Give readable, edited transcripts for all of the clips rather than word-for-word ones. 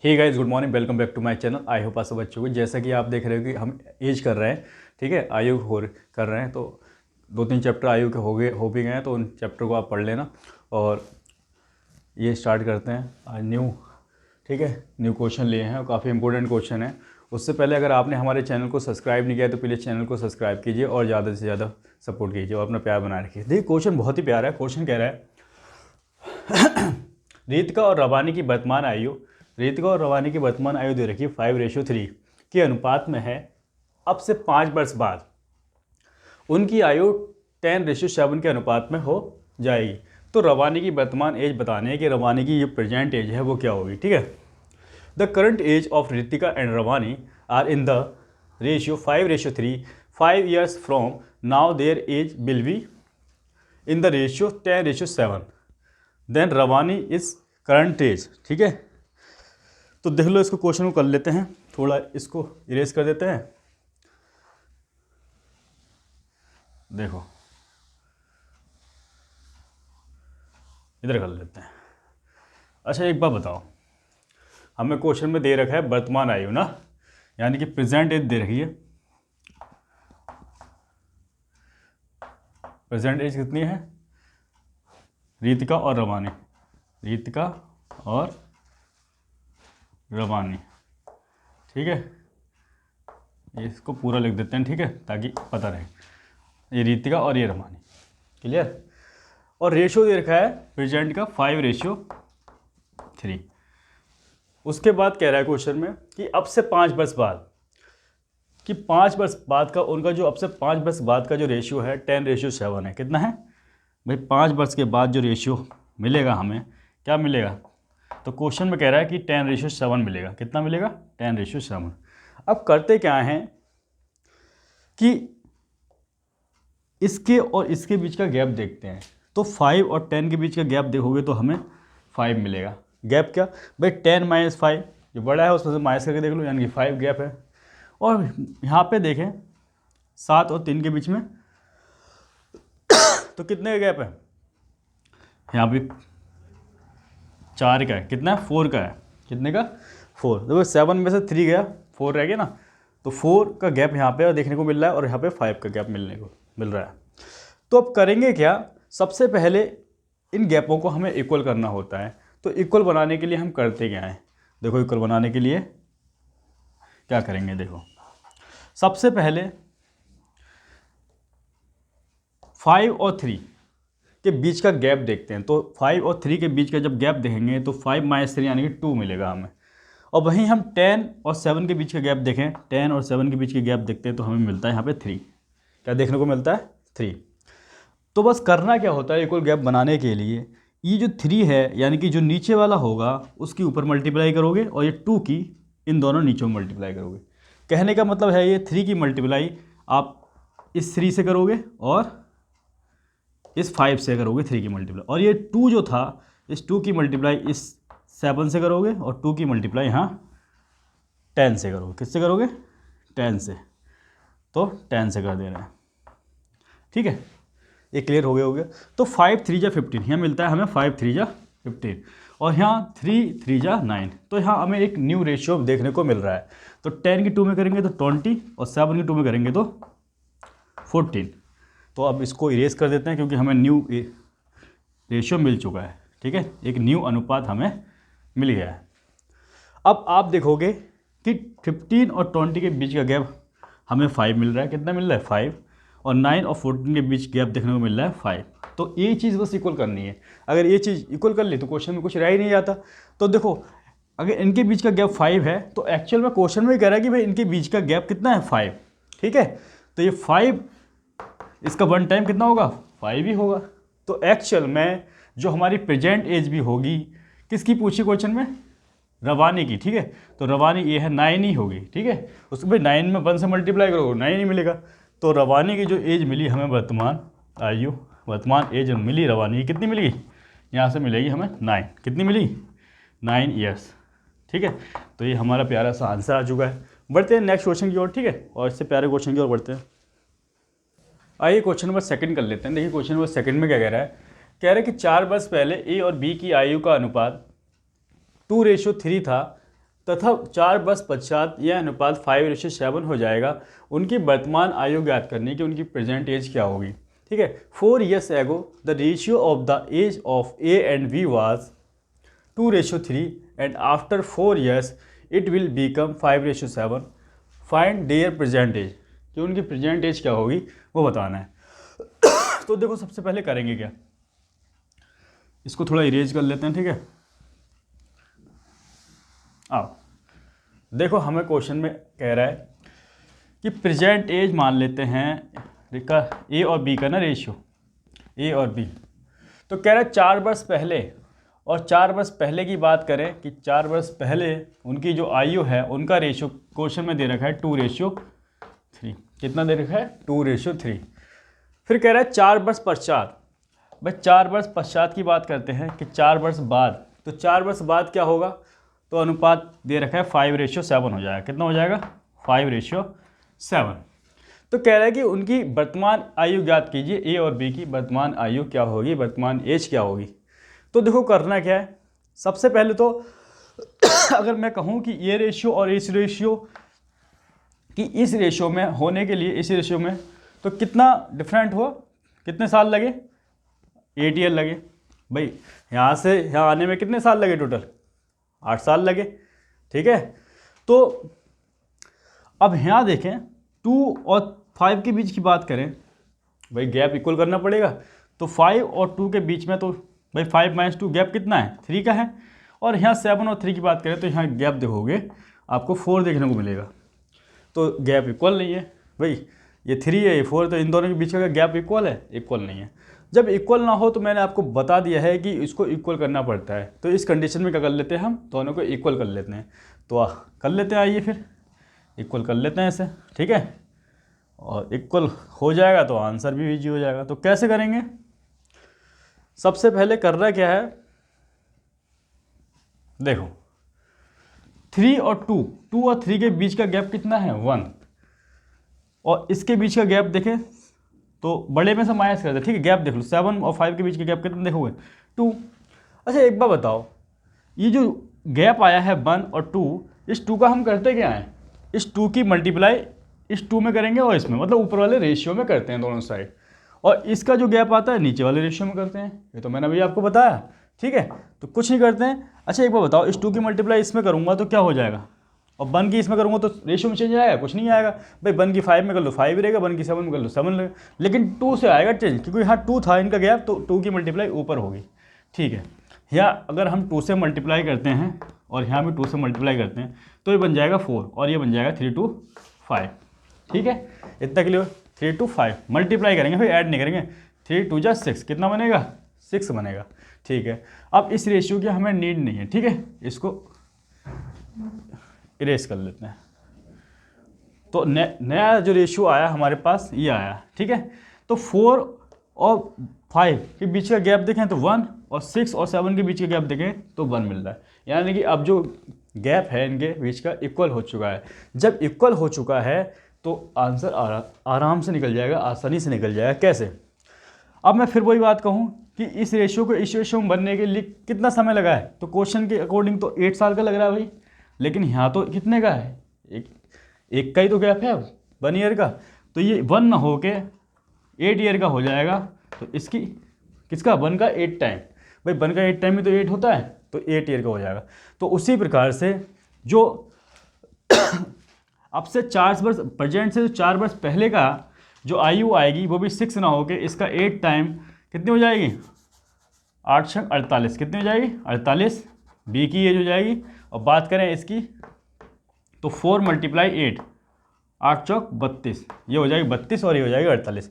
Hey guys, good morning, welcome back to my channel. I hope आप सब अच्छे होंगे। जैसा कि आप देख रहे हो कि हम एज कर रहे हैं, ठीक है, आयु कर रहे हैं, तो 2-3 चैप्टर आयु के हो भी गए हैं, तो उन चैप्टर को आप पढ़ लेना। और ये स्टार्ट करते हैं आज न्यू, ठीक है, न्यू क्वेश्चन लिए हैं और काफ़ी इंपॉर्टेंट क्वेश्चन है। उससे पहले अगर आपने हमारे चैनल को सब्सक्राइब नहीं किया तो प्लीज़ चैनल को सब्सक्राइब कीजिए और ज़्यादा से ज़्यादा सपोर्ट कीजिए और अपना प्यार बनाए रखिए। देखिए क्वेश्चन बहुत ही प्यारा है। क्वेश्चन कह रहा है रीतिका और रवानी की वर्तमान आयु, रीतिका और रवानी की वर्तमान आयु दे रखी 5:3 के अनुपात में है। अब से 5 वर्ष बाद उनकी आयु 10:7 के अनुपात में हो जाएगी। तो रवानी की वर्तमान एज बताने है कि रवानी की जो प्रेजेंट एज है वो क्या होगी, ठीक है। The current age of Ritika and Rawani are in the ratio 5:3। 5 years from now their age will be in the ratio 10:7। Then Rawani is current age, ठीक है। तो देख लो, इसको क्वेश्चन को कर लेते हैं, थोड़ा इसको इरेज कर देते हैं। देखो इधर कर लेते हैं। अच्छा एक बात बताओ, हमें क्वेश्चन में दे रखा है वर्तमान आयु ना, यानी कि प्रेजेंट एज दे रखी है। प्रेजेंट एज कितनी है? रीतिका और रवानी, रीतिका और रवानी, ठीक है। इसको पूरा लिख देते हैं, ठीक है, ताकि पता रहे। ये रीतिका और ये रवानी, क्लियर। और रेशियो दे रखा है प्रेजेंट का 5:3। उसके बाद कह रहा है क्वेश्चन में कि अब से 5 वर्ष बाद, कि 5 वर्ष बाद का उनका जो अब से 5 वर्ष बाद का जो रेशियो है 10:7 है। कितना है भाई? 5 वर्ष के बाद जो रेशियो मिलेगा हमें, क्या मिलेगा? तो क्वेश्चन में कह रहा है कि 10:7 मिलेगा। कितना मिलेगा? 10:7। अब करते क्या हैं कि इसके और इसके बीच का गैप देखते हैं। तो 5 और 10 के बीच का गैप देखोगे तो हमें 5 मिलेगा। गैप क्या भाई? 10 - 5, जो बड़ा है उसमें से माइनस करके देख लो, यानी कि 5 गैप है। और यहाँ पे देखें 7 और 3 के बीच में तो कितने का गैप है? यहाँ पे 4 का है। कितना है? 4 का है। कितने का? 4। देखो 7 में से 3 गया, 4 रह गया ना, तो 4 का गैप यहाँ पे देखने को मिल रहा है और यहाँ पे 5 का गैप मिल रहा है। तो अब करेंगे क्या? सबसे पहले इन गैपों को हमें इक्वल करना होता है। तो इक्वल बनाने के लिए हम करते क्या है? देखो इक्वल बनाने के लिए क्या करेंगे, देखो सबसे पहले 5 और 3 के बीच का गैप देखते हैं। तो 5 और 3 के बीच का जब गैप देखेंगे तो 5 - 3 यानी कि 2 मिलेगा हमें। और वहीं हम 10 और 7 के बीच का गैप देखें, 10 और 7 के बीच के गैप देखते हैं तो हमें मिलता है यहाँ पे 3। क्या देखने को मिलता है? 3। तो बस करना क्या होता है इक्वल गैप बनाने के लिए, ये जो 3 है यानी कि जो नीचे वाला होगा उसकी ऊपर मल्टीप्लाई करोगे और ये 2 की इन दोनों नीचों में मल्टीप्लाई करोगे। कहने का मतलब है ये 3 की मल्टीप्लाई आप इस 3 से करोगे और इस 5 से करोगे 3 की मल्टीप्लाई। और ये 2 जो था, इस 2 की मल्टीप्लाई इस 7 से करोगे और 2 की मल्टीप्लाई यहाँ 10 से करोगे। किससे करोगे? 10 से। तो 10 से कर दे रहे हैं, ठीक है। ये क्लियर हो गया। तो 5 3 जा 15, यहाँ मिलता है हमें 5 3 जा 15 और यहाँ 3 3 जा 9। तो यहाँ हमें एक न्यू रेशियो देखने को मिल रहा है। तो 10 की 2 में करेंगे तो 20 और 7 की 2 में करेंगे तो 14। तो अब इसको इरेज कर देते हैं क्योंकि हमें न्यू रेशियो मिल चुका है, ठीक है। एक न्यू अनुपात हमें मिल गया है। अब आप देखोगे कि 15 और 20 के बीच का गैप हमें 5 मिल रहा है। कितना मिल रहा है? 5। और 9 और 14 के बीच गैप देखने को मिल रहा है 5। तो ये चीज़ बस इक्वल करनी है। अगर ये चीज़ इक्वल कर ली तो क्वेश्चन में कुछ रह ही नहीं जाता। तो देखो अगर इनके बीच का गैप 5 है तो एक्चुअल में क्वेश्चन में कह रहा है कि भाई इनके बीच का गैप कितना है? 5, ठीक है। तो ये 5, इसका 1 टाइम कितना होगा? 5 ही होगा। तो एक्चुअल में जो हमारी प्रेजेंट एज भी होगी, किसकी पूछी क्वेश्चन में? रवानी की, ठीक है। तो रवानी ये है 9 ही होगी, ठीक है। उसको भाई 9 में 1 से मल्टीप्लाई करोगे 9 ही मिलेगा। तो रवानी की जो एज मिली हमें, वर्तमान आयु, वर्तमान एज मिली रवानी की, कितनी मिलेगी? यहाँ से मिलेगी हमें 9। कितनी मिली? 9 ईयर्स, ठीक है। तो ये हमारा प्यारा सा आंसर आ चुका है। बढ़ते हैं नेक्स्ट क्वेश्चन की ओर, ठीक है, और इससे प्यारे क्वेश्चन की ओर बढ़ते हैं। आइए क्वेश्चन नंबर 2 कर लेते हैं। देखिए क्वेश्चन नंबर 2 में क्या कह रहा है? कह रहा है कि 4 वर्ष पहले ए और बी की आयु का अनुपात 2:3 था, तथा 4 वर्ष पश्चात यह अनुपात 5:7 हो जाएगा, उनकी वर्तमान आयु ज्ञात करने की उनकी प्रेजेंट एज क्या होगी। ठीक है, 4 years ago the ratio of the age of A and B was 2:3 and after 4 years it will become 5:7। Find their present age, कि उनकी प्रेजेंट एज क्या होगी वो बताना है। तो देखो सबसे पहले करेंगे क्या, इसको थोड़ा इरेज कर लेते हैं। ठीक है, आओ देखो हमें क्वेश्चन में कह रहा है कि प्रेजेंट एज मान लेते हैं ए और बी का ना रेशियो, ए और बी। तो कह रहा है 4 वर्ष पहले, और 4 वर्ष पहले की बात करें कि 4 वर्ष पहले उनकी जो आयु है उनका रेशियो क्वेश्चन में दे रखा है 2:3। कितना दे रखा है? 2:3। फिर कह रहा है 4 वर्ष पश्चात। भाई 4 वर्ष पश्चात की बात करते हैं कि 4 वर्ष बाद, तो 4 वर्ष बाद क्या होगा, तो अनुपात दे रखा है 5:7 हो जाएगा। कितना हो जाएगा? 5:7। तो कह रहा है कि उनकी वर्तमान आयु ज्ञात कीजिए, ए और बी की वर्तमान आयु क्या होगी, वर्तमान एज क्या होगी। तो देखो करना क्या है, सबसे पहले तो अगर मैं कहूँ कि ये रेशियो और इस रेशियो कि इस रेशियो में होने के लिए, इस रेशियो में तो कितना डिफरेंट हुआ, कितने साल लगे? 8 ईयर लगे। भाई यहाँ से यहाँ आने में कितने साल लगे? टोटल 8 साल लगे। ठीक है, तो अब यहाँ देखें 2 और 5 के बीच की बात करें, भाई गैप इक्वल करना पड़ेगा। तो 5 और 2 के बीच में तो भाई 5 - 2 गैप कितना है? 3 का है। और यहाँ 7 और 3 की बात करें तो यहाँ गैप देखोगे आपको 4 देखने को मिलेगा। तो गैप इक्वल नहीं है भाई, ये 3 है ये 4, तो इन दोनों के बीच का गैप इक्वल है? इक्वल नहीं है। जब इक्वल ना हो तो मैंने आपको बता दिया है कि इसको इक्वल करना पड़ता है। तो इस कंडीशन में क्या कर लेते हैं, हम दोनों को इक्वल कर लेते हैं। तो कर लेते हैं, आइए फिर इक्वल कर लेते हैं ऐसे। ठीक है, और इक्वल हो जाएगा तो आंसर भी इजी हो जाएगा। तो कैसे करेंगे, सबसे पहले करना क्या है, देखो 3 और 2 और 3 के बीच का गैप कितना है? 1। और इसके बीच का गैप देखें तो बड़े में से माइनस कर दे। ठीक है, गैप देख लो, 7 और 5 के बीच का गैप कितना देखोगे? 2। अच्छा एक बार बताओ, ये जो गैप आया है 1 और 2, इस 2 का हम करते क्या है? इस 2 की मल्टीप्लाई इस 2 में करेंगे और इसमें, मतलब ऊपर वाले रेशियो में करते हैं दोनों साइड। और इसका जो गैप आता है नीचे वाले रेशियो में करते हैं। ये तो मैंने अभी आपको बताया। ठीक है, तो कुछ नहीं करते हैं। अच्छा एक बार बताओ, इस 2 की मल्टीप्लाई इसमें करूँगा तो क्या हो जाएगा, और 1 की इसमें करूँगा तो रेशियो में चेंज आएगा? कुछ नहीं आएगा। भाई 1 की 5 में कर लो 5 रहेगा, 1 की 7 में कर लो 7 रहेगा, लेकिन 2 से आएगा चेंज, क्योंकि यहाँ 2 था इनका गैप, तो 2 की मल्टीप्लाई ऊपर होगी। ठीक है, या अगर हम 2 से मल्टीप्लाई करते हैं और यहाँ भी 2 से मल्टीप्लाई करते हैं तो ये बन जाएगा 4 और ये बन जाएगा 3 to 5। ठीक है, इतना क्लियर। 3 to 5 मल्टीप्लाई करेंगे, फिर ऐड नहीं करेंगे। 3 2 जा 6, कितना बनेगा? 6 बनेगा। ठीक है, अब इस रेशियो की हमें नीड नहीं है। ठीक है, इसको इरेज कर लेते हैं। तो नया जो रेशियो आया हमारे पास ये आया। ठीक है, तो 4 और 5 के बीच का गैप देखें तो 1, और 6 और 7 के बीच का गैप देखें तो 1 मिल रहा है। यानी कि अब जो गैप है इनके बीच का इक्वल हो चुका है। जब इक्वल हो चुका है तो आंसर आराम से निकल जाएगा, आसानी से निकल जाएगा। कैसे? अब मैं फिर वही बात कहूँ कि इस रेशियो को इस रेशियो में बनने के लिए कितना समय लगा है, तो क्वेश्चन के अकॉर्डिंग तो 8 साल का लग रहा है भाई, लेकिन यहाँ तो कितने का है, एक का ही तो गैप है 1 ईयर का। तो ये 1 ना हो के 8 ईयर का हो जाएगा। तो इसकी किसका 1 का 8 टाइम, भाई 1 का 8 टाइम में तो 8 होता है, तो 8 ईयर का हो जाएगा। तो उसी प्रकार से जो अब से 4 वर्ष प्रेजेंट से 4 वर्ष पहले का जो आयु आएगी वो भी 6 ना होके इसका 8 टाइम कितनी हो जाएगी? 8 6 48, कितनी हो जाएगी? 48 बी की एज हो जाएगी। और बात करें इसकी तो 4 × 8 8 चौक 32, ये हो जाएगी 32 और ये हो जाएगी 48।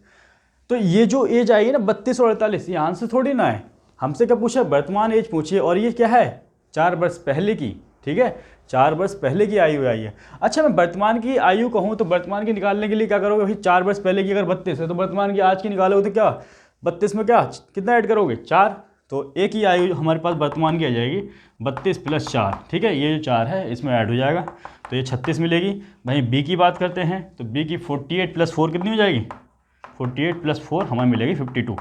तो ये जो एज आएगी ना 32 और 48, ये आंसर थोड़ी ना है। हमसे क्या पूछा? वर्तमान एज पूछिए, और ये क्या है? 4 वर्ष पहले की। ठीक है, 4 वर्ष पहले की आयु आई है। अच्छा मैं वर्तमान की आयु कहूँ तो वर्तमान की निकालने के लिए क्या करोगे भाई? 4 वर्ष पहले की अगर 32 है तो वर्तमान की आज की निकालोगे तो क्या 32 में क्या कितना ऐड करोगे? 4। तो एक ही आयु हमारे पास वर्तमान की आ जाएगी 32 + 4। ठीक है, ये जो 4 है इसमें ऐड हो जाएगा तो ये 36 मिलेगी। वहीं बी की बात करते हैं तो बी की 48 + 4 कितनी हो जाएगी? 48 + 4 हमें मिलेगी 52।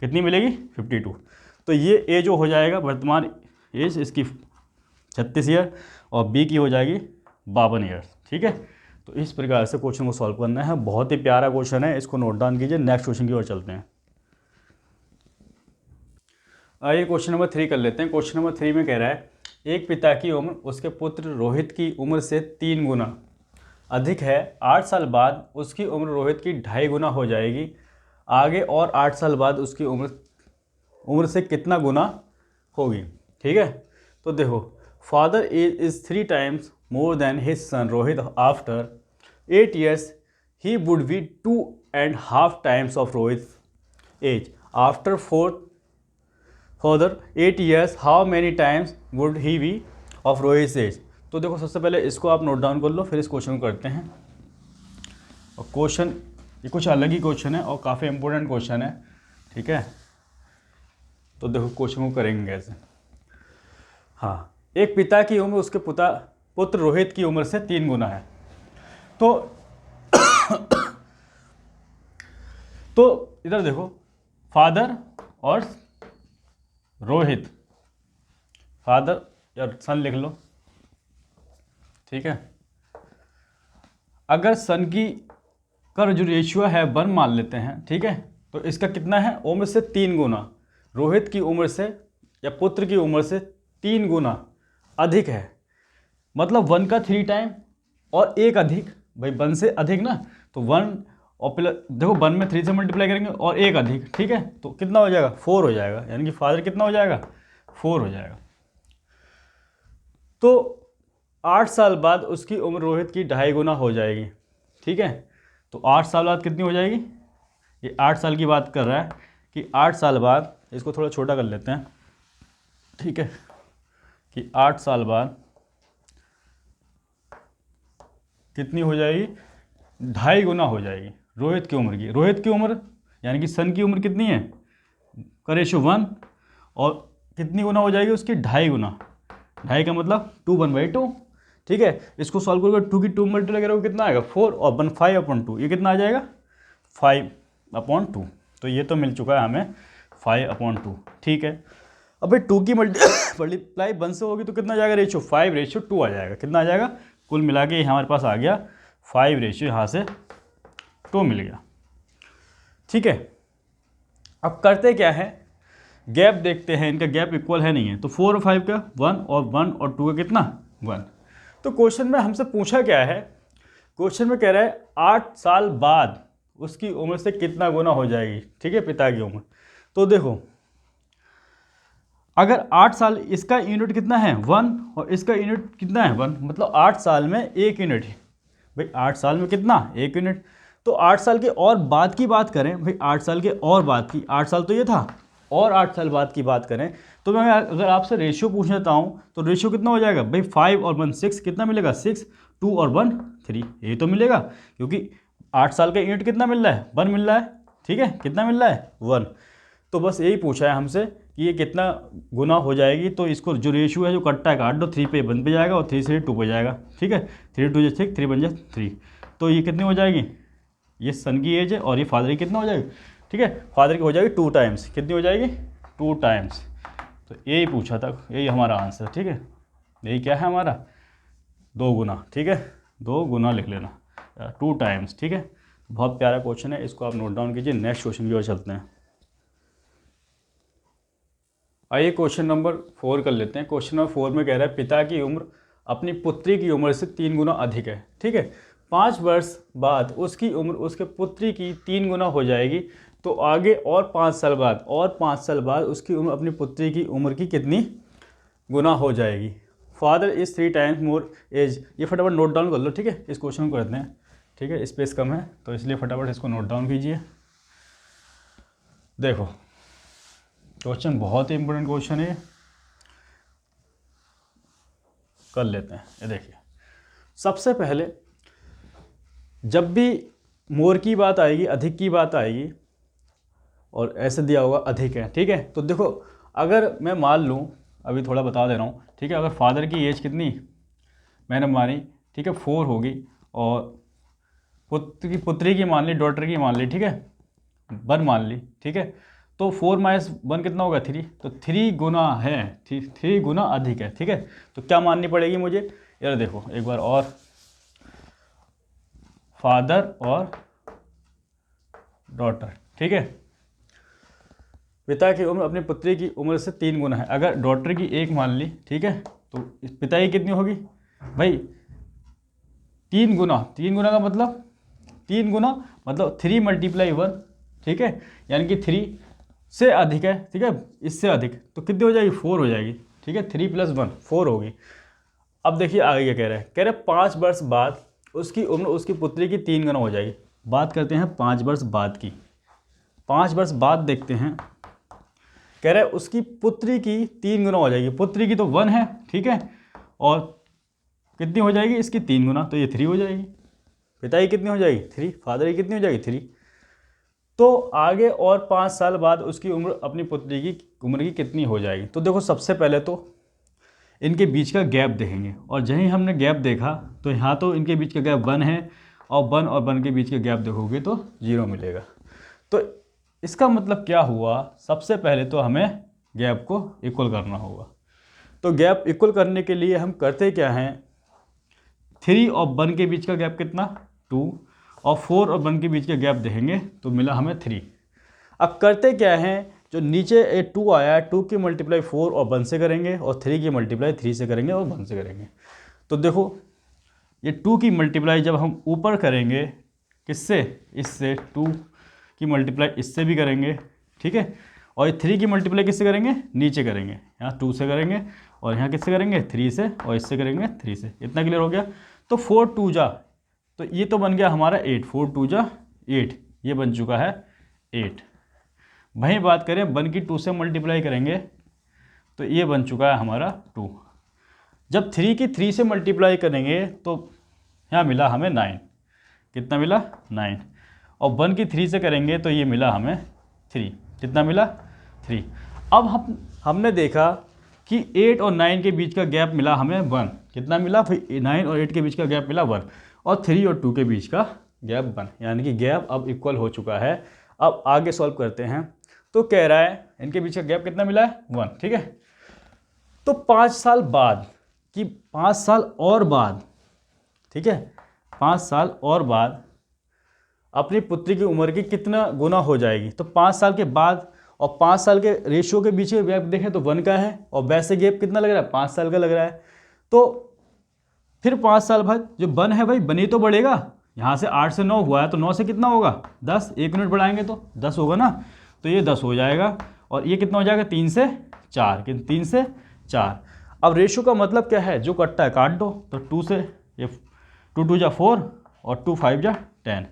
कितनी मिलेगी? 52। तो ये ए जो हो जाएगा वर्तमान एज इसकी 36 ईयर, और बी की हो जाएगी 52 ईयर। ठीक है, तो इस प्रकार से क्वेश्चन को सॉल्व करना है। बहुत ही प्यारा क्वेश्चन है, इसको नोट डाउन कीजिए। नेक्स्ट क्वेश्चन की ओर चलते हैं। आइए क्वेश्चन नंबर 3 कर लेते हैं। क्वेश्चन नंबर 3 में कह रहा है एक पिता की उम्र उसके पुत्र रोहित की उम्र से 3 गुना अधिक है। 8 साल बाद उसकी उम्र रोहित की 2.5 गुना हो जाएगी। आगे और 8 साल बाद उसकी उम्र से कितना गुना होगी। ठीक है, तो देखो, father is 3 times more than his son Rohit. After 8 years he would be 2.5 times of Rohit's age. After further 8 years how many times would he be of Rohit's age? तो देखो, सबसे पहले इसको आप नोट डाउन कर लो, फिर इस क्वेश्चन को करते हैं। और क्वेश्चन ये कुछ अलग ही क्वेश्चन है और काफ़ी इंपॉर्टेंट क्वेश्चन है। ठीक है, तो देखो क्वेश्चन को करेंगे कैसे। हाँ, एक पिता की उम्र उसके पुत्र रोहित की उम्र से 3 गुना है। तो इधर देखो, फादर और रोहित, फादर या सन लिख लो। ठीक है, अगर सन का जो रेशियो है 1 मान लेते हैं। ठीक है, तो इसका कितना है, उम्र से 3 गुना, रोहित की उम्र से या पुत्र की उम्र से 3 गुना अधिक है। मतलब 1 का 3 टाइम और 1 अधिक, भाई 1 से अधिक ना, तो 1 और प्लस, देखो 1 में 3 से मल्टीप्लाई करेंगे और 1 अधिक। ठीक है, तो कितना हो जाएगा, 4 हो जाएगा। यानी कि फादर कितना हो जाएगा, 4 हो जाएगा। तो 8 साल बाद उसकी उम्र रोहित की 2.5 गुना हो जाएगी। ठीक है, तो 8 साल बाद कितनी हो जाएगी, ये 8 साल की बात कर रहा है कि 8 साल बाद, इसको थोड़ा छोटा कर लेते हैं। ठीक है, कि 8 साल बाद कितनी हो जाएगी, 2.5 गुना हो जाएगी रोहित की उम्र की। रोहित की उम्र यानी कि सन की उम्र कितनी है, का रेशो 1, और कितनी गुना हो जाएगी उसकी, 2.5 गुना। 2.5 का मतलब 2 1/2। ठीक है, इसको सॉल्व करोगे, 2 की 2 मल्टीप्लाई करोगे कितना आएगा, 4, और 1 5/2, ये कितना आ जाएगा, 5/2। तो ये तो मिल चुका है हमें 5/2। ठीक है, अब भाई 2 की मल्टीप्लाई 1 से होगी तो कितना आ जाएगा रेशियो, 5/2 आ जाएगा। कितना आ जाएगा, कुल मिला के हमारे पास आ गया 5 रेशियो, यहाँ से 2 मिल गया। ठीक है, अब करते क्या है, गैप देखते हैं, इनका गैप इक्वल है नहीं है। तो 4 और 5 का 1, और 1 और 2 का कितना, 1। तो क्वेश्चन में हमसे पूछा क्या है, क्वेश्चन में कह रहा है 8 साल बाद उसकी उम्र से कितना गुना हो जाएगी। ठीक है, पिता की उम्र। तो देखो, अगर 8 साल, इसका यूनिट कितना है 1, और इसका यूनिट कितना है 1, मतलब 8 साल में 1 यूनिट है। भाई 8 साल में कितना, 1 यूनिट। तो 8 साल के और बाद की बात करें, भाई 8 साल के और बाद की, 8 साल तो ये था, और 8 साल बाद की बात करें तो मैं अगर आपसे रेशियो पूछ लेता हूँ तो रेशियो कितना हो जाएगा, भाई 5 और 1 6, कितना मिलेगा 6, 2 और 1 3, ये तो मिलेगा, क्योंकि 8 साल का यूनिट कितना मिल रहा है, 1 मिल रहा है। ठीक है, कितना मिल रहा है, 1। तो बस यही पूछा है हमसे कि ये कितना गुना हो जाएगी। तो इसको जो रेशियो है जो कटता है काट दो, 3 पे 1 पे जाएगा और 3 से 2 पे जाएगा। ठीक है, 3 2 6, 3 1 3, तो ये कितनी हो जाएगी, ये सन की एज है और ये फादर की कितना हो जाएगी। ठीक है, फादर की हो जाएगी 2 टाइम्स, कितनी हो जाएगी, 2 टाइम्स। तो यही पूछा था, यही हमारा आंसर। ठीक है, यही क्या है हमारा, 2 गुना। ठीक है, 2 गुना लिख लेना, 2 टाइम्स। ठीक है, बहुत प्यारा क्वेश्चन है, इसको आप नोट डाउन कीजिए। नेक्स्ट क्वेश्चन की ओर चलते हैं। आइए क्वेश्चन नंबर 4 कर लेते हैं। क्वेश्चन नंबर 4 में कह रहा है पिता की उम्र अपनी पुत्री की उम्र से 3 गुना अधिक है। ठीक है, 5 वर्ष बाद उसकी उम्र उसके पुत्री की 3 गुना हो जाएगी। तो आगे और 5 साल बाद, और 5 साल बाद उसकी उम्र अपनी पुत्री की उम्र की कितनी गुना हो जाएगी। Father is 3 times more age. ये फटाफट नोट डाउन कर लो। ठीक है, इस क्वेश्चन को करते हैं। ठीक है, स्पेस कम है तो इसलिए फटाफट इसको नोट डाउन कीजिए। देखो, क्वेश्चन बहुत ही इंपॉर्टेंट क्वेश्चन है, कर लेते हैं। ये देखिए, सबसे पहले जब भी मोर की बात आएगी, अधिक की बात आएगी, और ऐसे दिया होगा अधिक है। ठीक है, तो देखो, अगर मैं मान लूँ, अभी थोड़ा बता दे रहा हूँ। ठीक है, अगर फादर की एज कितनी मैंने मानी, ठीक है 4 होगी, और पुत्री की मान ली, डॉटर की मान ली, ठीक है 1 मान ली। ठीक है, तो 4 माइनस 1 कितना होगा 3, तो 3 गुना है, 3 गुना अधिक है, ठीक है। तो क्या माननी पड़ेगी मुझे, यार देखो एक बार और, फादर और डॉटर, ठीक है। पिता की उम्र अपनी पुत्री की उम्र से 3 गुना है, अगर डॉटर की 1 मान ली, ठीक है, तो पिता की कितनी होगी भाई 3 गुना, 3 गुना का मतलब 3 गुना मतलब 3 मल्टीप्लाई 1, ठीक है, यानी कि 3 से अधिक है, ठीक है, इससे अधिक, तो कितनी हो जाएगी 4 हो जाएगी, ठीक है, 3 + 1 4 होगी। अब देखिए आगे क्या कह रहे हैं 5 वर्ष बाद उसकी उम्र उसकी पुत्री की 3 गुना हो जाएगी। बात करते हैं 5 वर्ष बाद की, 5 वर्ष बाद देखते हैं, कह रहे हैं उसकी पुत्री की 3 गुना हो जाएगी, पुत्री की तो 1 है, ठीक है, और कितनी हो जाएगी इसकी 3 गुना, तो ये 3 हो जाएगी। पिता की कितनी हो जाएगी 3, फादर की कितनी हो जाएगी 3। तो आगे और 5 साल बाद उसकी उम्र अपनी पुत्री की उम्र की कितनी हो जाएगी। तो देखो सबसे पहले तो इनके बीच का गैप देखेंगे, और जहीं हमने गैप देखा तो यहाँ तो इनके बीच का गैप 1 है, और 1 और 1 के बीच का गैप देखोगे तो 0 मिलेगा। तो इसका मतलब क्या हुआ, सबसे पहले तो हमें गैप को इक्वल करना होगा। तो गैप इक्वल करने के लिए हम करते क्या हैं, 3 और 1 के बीच का गैप कितना 2, और 4 और 1 के बीच का गैप देखेंगे तो मिला हमें 3। अब करते क्या हैं, जो नीचे 2 आया है 2 की मल्टीप्लाई 4 और 1 से करेंगे, और 3 की मल्टीप्लाई 3 से करेंगे और 1 से करेंगे। तो देखो ये 2 की मल्टीप्लाई जब हम ऊपर करेंगे किससे, इससे, 2 की मल्टीप्लाई इससे भी करेंगे, ठीक है, और ये 3 की मल्टीप्लाई किससे करेंगे, नीचे करेंगे, यहाँ 2 से करेंगे, और यहाँ किससे करेंगे 3 से, और इससे करेंगे 3 से। इतना क्लियर हो गया। तो 4 2 जा, तो ये तो बन गया हमारा 8, 4 2 जा 8, ये बन चुका है 8। वहीं बात करें 1 की 2 से मल्टीप्लाई करेंगे तो ये बन चुका है हमारा 2। जब 3 की 3 से मल्टीप्लाई करेंगे तो यहाँ मिला हमें 9, कितना मिला 9, और 1 की 3 से करेंगे तो ये मिला हमें 3, कितना मिला 3। अब हमने देखा कि 8 और 9 के बीच का गैप मिला हमें 1, कितना मिला, फिर 9 और 8 के बीच का गैप मिला 1, और 3 और 2 के बीच का गैप 1, यानी कि गैप अब इक्वल हो चुका है। अब आगे सॉल्व करते हैं। तो कह रहा है इनके बीच का गैप कितना मिला है 1, ठीक है। तो 5 साल बाद कि 5 साल और बाद, ठीक है, 5 साल और बाद अपनी पुत्री की उम्र की कितना गुना हो जाएगी। तो 5 साल के बाद और 5 साल के रेशियो के बीच में गैप देखें तो 1 का है, और वैसे गैप कितना लग रहा है 5 साल का लग रहा है। तो फिर 5 साल बाद जो 1 है भाई 1 ही तो बढ़ेगा, यहाँ से 8 से 9 हुआ है तो 9 से कितना होगा 10, 1 यूनिट बढ़ाएंगे तो 10 होगा ना, तो ये 10 हो जाएगा, और ये कितना हो जाएगा 3 से 4, 3 से 4। अब रेशियो का मतलब क्या है, जो कटता है काट दो, तो 2 से ये 2 2 जा 4 और 2 5 जा 10।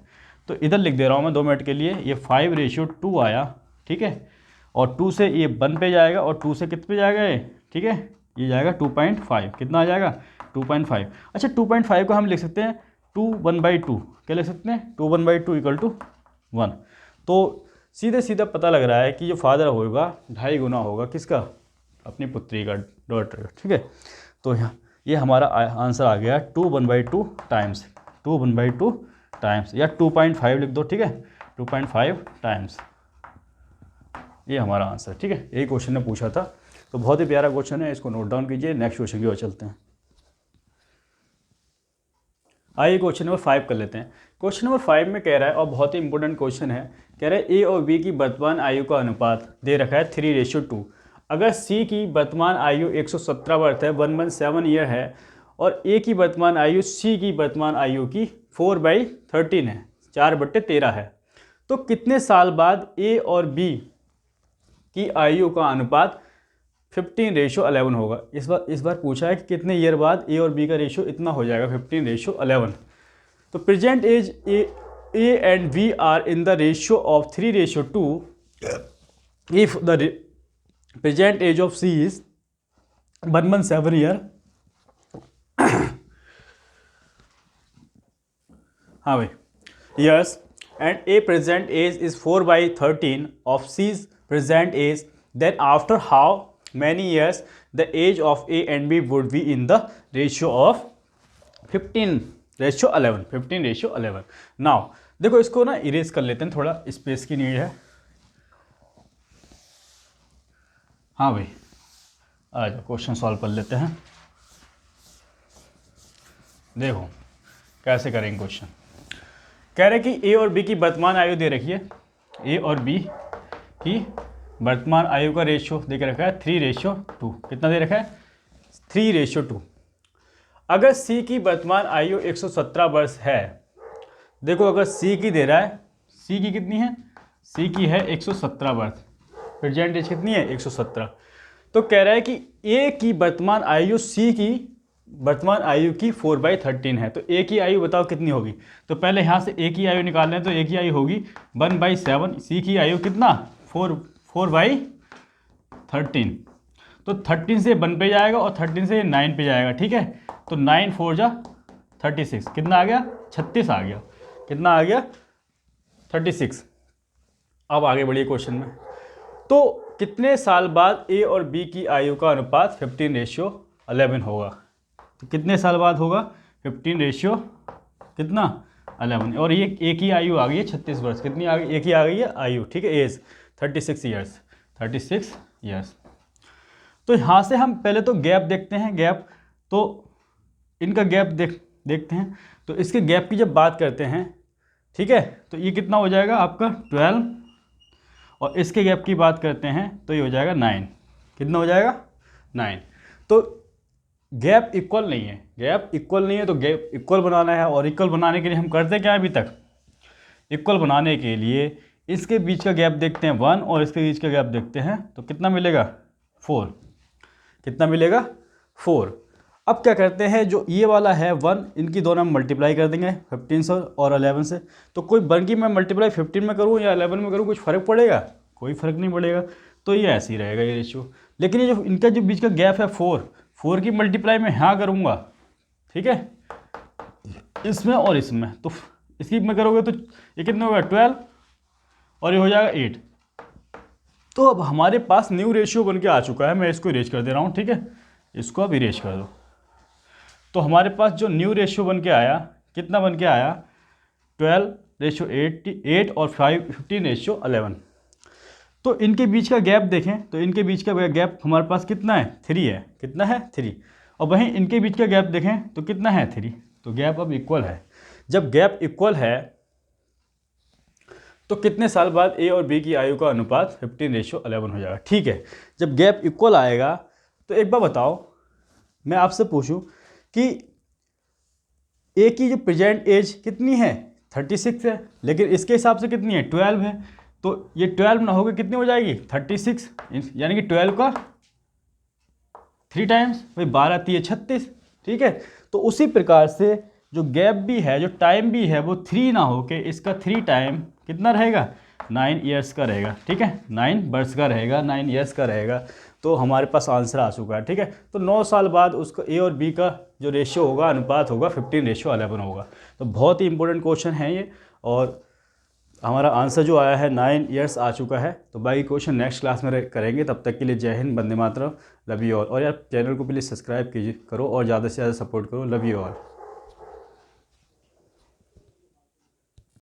तो इधर लिख दे रहा हूँ मैं 2 मिनट के लिए, ये 5:2 आया, ठीक है, और 2 से ये 1 पे जाएगा, और 2 से कितने पे जाएगा ये, ठीक है, ये जाएगा 2.5, कितना आ जाएगा 2.5। अच्छा 2.5 को हम लिख सकते हैं 2 1/2, क्या लिख सकते हैं 2 1/2 = 1। तो सीधे सीधा पता लग रहा है कि जो फादर होगा 2.5 गुना होगा किसका, अपनी पुत्री का, डॉटर का, ठीक है। तो यहाँ ये हमारा आंसर आ गया 2 1/2 टाइम्स, 2 1/2 टाइम्स, या 2.5 लिख दो, ठीक है, 2.5 टाइम्स, ये हमारा आंसर, ठीक है। यही क्वेश्चन ने पूछा था, तो बहुत ही प्यारा क्वेश्चन है, इसको नोट डाउन कीजिए। नेक्स्ट क्वेश्चन की ओर चलते हैं। आइए क्वेश्चन नंबर 5 कर लेते हैं। क्वेश्चन नंबर 5 में कह रहा है, और बहुत ही इंपॉर्टेंट क्वेश्चन है, कह रहा है ए और बी की वर्तमान आयु का अनुपात दे रखा है 3:2। अगर सी की वर्तमान आयु 117 वर्ष है, 117 ईयर है, और ए की वर्तमान आयु सी की वर्तमान आयु की 4/13 है, 4/13 है, तो कितने साल बाद ए और बी की आयु का अनुपात 15:11 होगा। इस बार पूछा है कि कितने ईयर बाद ए और बी का रेशियो इतना हो जाएगा 15:11। तो present age A and B are in the ratio of 3:2 if the present age of C is 117 year. हाँ भाई, yes, and A present age is 4/13 of C's present age, then after how many years the age of A and B would be in the ratio of 15:11, 15:11। Now देखो इसको ना erase कर लेते हैं, थोड़ा space की नीड है। हाँ भाई, आ जाओ क्वेश्चन सॉल्व कर लेते हैं। देखो कैसे करेंगे क्वेश्चन। कह रहे कि ए और बी की वर्तमान आयु दे रखी है, ए और बी की वर्तमान आयु का रेशियो दे के रखा है 3:2। कितना दे रखा है? 3:2। अगर सी की वर्तमान आयु 117 वर्ष है, देखो अगर सी की दे रहा है, सी की कितनी है? सी की है 117 वर्ष, प्रेजेंट एज कितनी है? 117। तो कह रहा है कि ए की वर्तमान आयु सी की वर्तमान आयु की 4/13 है। तो ए की आयु बताओ कितनी होगी? तो पहले यहाँ से ए की आयु निकाल लें, तो ए की आयु होगी 1/7। सी की आयु कितना? 4/13। तो 13 से 1 पे जाएगा और 13 से 9 पे जाएगा, ठीक है। तो 9 4 जा 36, कितना आ गया? 36 आ गया। कितना आ गया? 36। अब आगे बढ़िए क्वेश्चन में। तो कितने साल बाद ए और बी की आयु का अनुपात 15:11 होगा? तो कितने साल बाद होगा? 15 कितना? 11। और ये एक ही आयु आ गई है 36 वर्ष। कितनी आ गई? एक ही आ गई है आयु, ठीक है, एज 36 ईयर्स। 36 ईयर्स। तो यहाँ से हम पहले तो गैप देखते हैं, गैप। तो इनका गैप देखते हैं। तो इसके गैप की जब बात करते हैं, ठीक है, तो ये कितना हो जाएगा आपका 12। और इसके गैप की बात करते हैं तो ये हो जाएगा 9। कितना हो जाएगा? 9। तो गैप इक्वल नहीं है, गैप इक्वल नहीं है। तो गैप इक्वल बनाना है, और इक्वल बनाने के लिए हम करते क्या है अभी तक? इक्वल बनाने के लिए इसके बीच का गैप देखते हैं 1 और इसके बीच का गैप देखते हैं, तो कितना मिलेगा? 4। कितना मिलेगा? 4। अब क्या करते हैं, जो ये वाला है 1, इनकी दोनों में मल्टीप्लाई कर देंगे 15 से और 11 से। तो कोई बन की मैं मल्टीप्लाई 15 में करूँ या 11 में करूँ, कुछ फ़र्क पड़ेगा? कोई फ़र्क नहीं पड़ेगा। तो ये ऐसे ही रहेगा ये रेशियो। लेकिन ये जो इनका जो बीच का गैप है 4 की मल्टीप्लाई मैं यहाँ करूँगा, ठीक है, इसमें और इसमें। तो इसकी में करोगे तो ये कितना होगा? 12 और ये हो जाएगा 8। तो अब हमारे पास न्यू रेशियो बन के आ चुका है। मैं इसको इरेज कर दे रहा हूँ, ठीक है, इसको अब इरेज कर दो। तो हमारे पास जो न्यू रेशियो बन के आया, कितना बन के आया? 12:8 और 15:11। तो इनके बीच का गैप देखें, तो इनके बीच का गैप हमारे पास कितना है? 3 है। कितना है? 3। और वहीं इनके बीच का गैप देखें तो कितना है? 3। तो गैप अब इक्वल है। जब गैप इक्वल है तो कितने साल बाद ए और बी की आयु का अनुपात 15:11 हो जाएगा, ठीक है। जब गैप इक्वल आएगा तो एक बार बताओ, मैं आपसे पूछूं कि ए की जो प्रेजेंट एज कितनी है? 36 है, लेकिन इसके हिसाब से कितनी है? 12 है। तो ये 12 ना होकर कितनी हो जाएगी? 36, यानी कि 12 का 3 टाइम्स, भाई 12 3 36, ठीक है। तो उसी प्रकार से जो गैप भी है, जो टाइम भी है, वो 3 ना होके इसका 3 टाइम कितना रहेगा? 9 ईयर्स का रहेगा, ठीक है, 9 वर्ष का रहेगा, 9 ईयर्स का रहेगा। तो हमारे पास आंसर आ चुका है, ठीक है। तो 9 साल बाद उसको ए और बी का जो रेशियो होगा, अनुपात होगा, 15:11 होगा। तो बहुत ही इंपॉर्टेंट क्वेश्चन है ये, और हमारा आंसर जो आया है 9 ईयर्स आ चुका है। तो बाकी क्वेश्चन नेक्स्ट क्लास में करेंगे। तब तक के लिए जय Hind, Vande Mataram, love you all. और यार चैनल को प्लीज़ सब्सक्राइब कीजिए, करो और ज़्यादा से ज़्यादा सपोर्ट करो। Love you all.